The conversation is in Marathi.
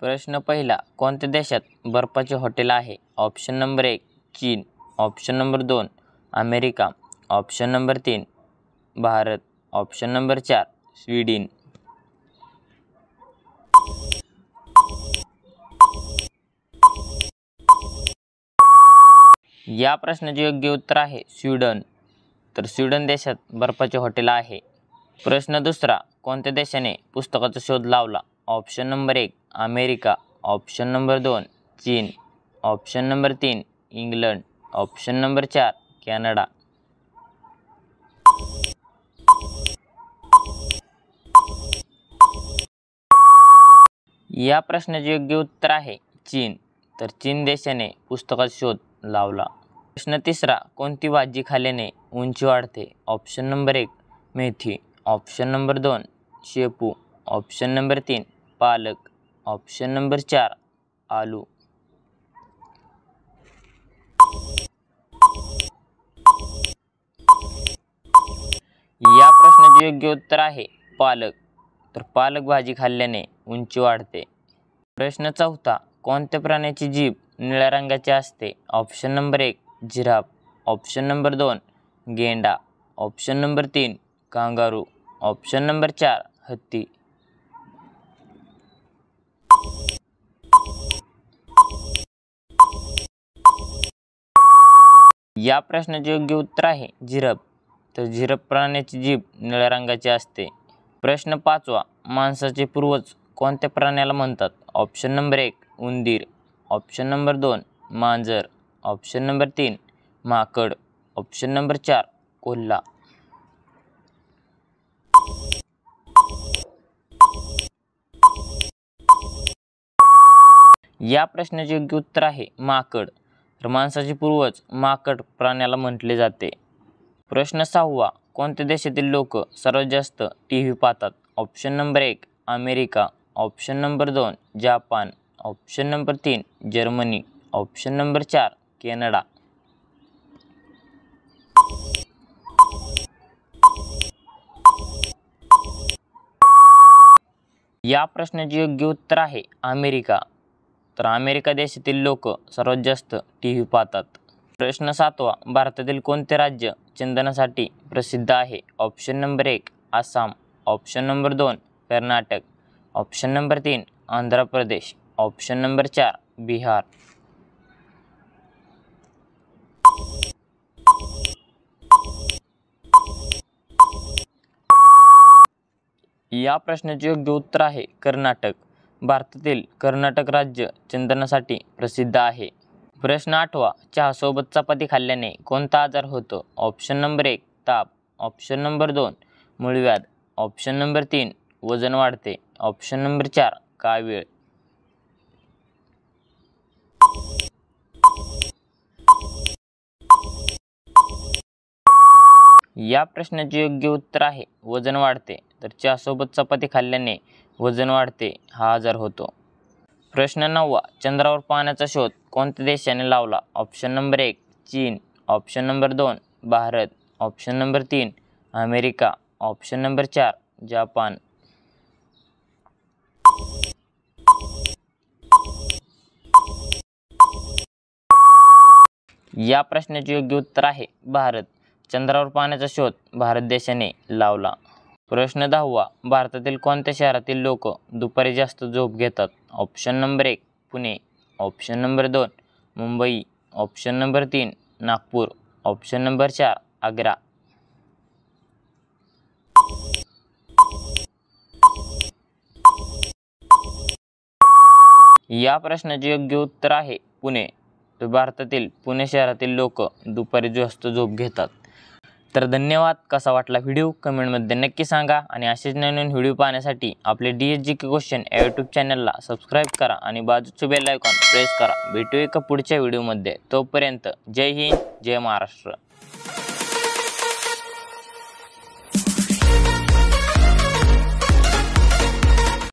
प्रश्न पहिला, कोणत्या देशात बर्फाचे हॉटेल आहे? ऑप्शन नंबर 1 चीन, option number 2 America, option number 3 Bharat, option number 4 Sweden. या प्रश्नाचे योग्य उत्तर आहे स्वीडन. तर स्वीडन देशात बर्फाचे हॉटेल आहे. प्रश्न दुसरा, कोणत्या देशाने पुस्तकाचा शोध लावला? Option number 1 America, option number 2 चीन, option number 3 England, option number 4 Canada. या प्रश्नाचे योग्य उत्तर आहे चीन. तर चीन देशाने पुस्तकाचा शोध लावला. प्रश्न तिसरा, कोणती भाजी खाल्ल्याने उंची वाढते? ऑप्शन नंबर 1 मेथी, ऑप्शन नंबर 2 शेपू, ऑप्शन नंबर 3 पालक, ऑप्शन नंबर 4 आलू. या प्रश्नाचे योग्य उत्तर आहे पालक. तर पालक भाजी खाल्ल्याने उंची वाढते. प्रश्न चौथा, कोणत्या प्राण्याची जीभ निळ्या रंगाची असते? Option number 1 giraffe, option number 2 गेंडा, option number 3 kangaroo, option number 4 हत्ती. या प्रश्नाचे योग्य उत्तर आहे जिराफ. तर जिराफ प्राण्याची जीभ निळ्या रंगाची असते. प्रश्न पाचवा, माणसाचे पूर्वज कोणत्या प्राण्याला म्हणतात? ऑप्शन नंबर 1 उंदीर, ऑप्शन नंबर 2 मांजर, ऑप्शन नंबर 3 माकड, ऑप्शन नंबर 4 कोल्हा. या प्रश्नाचे योग्य उत्तर आहे माकड. तर माणसाचे पूर्वज माकड प्राण्याला म्हटले जाते. प्रश्न सहावा, कोणत्या देशातील लोक सर्वात जास्त टीव्ही पाहतात? Option number 1 America, option number 2 Japan, option number 3 Germany, option number 4 Canada. या प्रश्नाचे योग्य उत्तर आहे अमेरिका. तर अमेरिका देशातील लोक सर्वात जास्त टीव्ही पाहतात. प्रश्न सातवा, भारतातील कोणते राज्य चंदनासाठी प्रसिद्ध आहे? Option number 1 Assam, option number 2 Karnataka, option number 3 Andhra Pradesh, option number 4 Bihar. या प्रश्नाचे योग्य उत्तर आहे कर्नाटक. भारतातील कर्नाटक राज्य चंदनासाठी प्रसिद्ध आहे. प्रश्न आठवा, चहासोबत चपाती खाल्ल्याने कोणता आजार होतो? ऑप्शन नंबर 1 ताप, ऑप्शन नंबर 2 मूळव्याध, ऑप्शन नंबर 3 वजन वाढते, ऑप्शन नंबर 4 कावीळ. या प्रश्नाचे योग्य उत्तर आहे वजन वाढते. तर चहासोबत चपाती खाल्ल्याने वजन वाढते हा आजार होतो. प्रश्न नववा, चंद्रावर पाण्याचा शोध कोणत्या देशाने लावला? ऑप्शन नंबर 1 चीन, option number 2 Bharat, option number 3 America, option number 4 Japan. या प्रश्नाचे योग्य उत्तर आहे भारत. चंद्रावर पाण्याचा शोध भारत देशाने लावला. प्रश्न 10वा, भारतातील कोणत्या शहरातील लोक दुपारी जास्त झोप घेतात? Option number 1 Pune, option number 2 Mumbai, option number 3 Nagpur, option number 4 Agra. या प्रश्नाचे योग्य उत्तर आहे पुणे. तर भारतातील पुणे शहरातील लोक दुपारी जास्त झोप घेतात. तर धन्यवाद. कसा वाटला व्हिडिओ कमेंटमध्ये नक्की सांगा आणि असेच नवीन व्हिडिओ पाहण्यासाठी आपले DSGK क्वेश्चन या यूट्यूब चॅनलला सबस्क्राईब करा आणि बाजूचे बेल आयकॉन प्रेस करा. भेटू एका पुढच्या व्हिडिओमध्ये. तोपर्यंत जय हिंद, जय महाराष्ट्र.